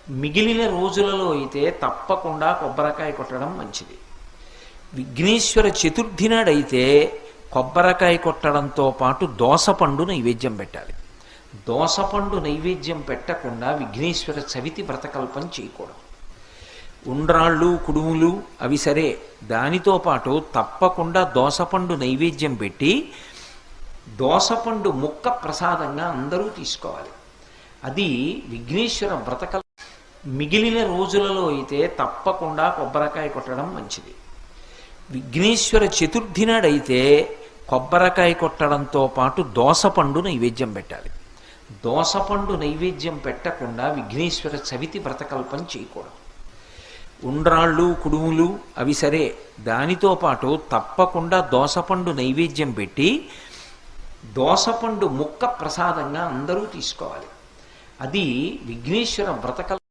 మిగిలిన రోజులలో అయితే తప్పకుండా కొబ్బరికాయ కొట్టడం మంచిది. విఘ్నేశ్వర చతుర్థి నాడైతే కొబ్బరికాయ కొట్టడంతో పాటు దోసపండు నైవేద్యం పెట్టాలి. దోసపండు నైవేద్యం పెట్టకుండా విఘ్నేశ్వర చవితి వ్రతకల్పం చేయకూడదు. ఉండ్రాళ్ళు కుడుములు అవి సరే, దానితో పాటు తప్పకుండా దోసపండు నైవేద్యం పెట్టి దోసపండు ముక్క ప్రసాదంగా అందరూ తీసుకోవాలి. అది విఘ్నేశ్వర వ్రతకల్పం. మిగిలిన రోజులలో అయితే తప్పకుండా కొబ్బరికాయ కొట్టడం మంచిది. విఘ్నేశ్వర చతుర్థి నాడైతే కొబ్బరికాయ కొట్టడంతో పాటు దోసపండు నైవేద్యం పెట్టాలి. దోసపండు నైవేద్యం పెట్టకుండా విఘ్నేశ్వర చవితి వ్రతకల్పం చేయకూడదు. ఉండ్రాళ్ళు కుడుములు అవి సరే, దానితో పాటు తప్పకుండా దోసపండు నైవేద్యం పెట్టి దోసపండు ముక్క ప్రసాదంగా అందరూ తీసుకోవాలి. అది విఘ్నేశ్వర వ్రతకల్పం.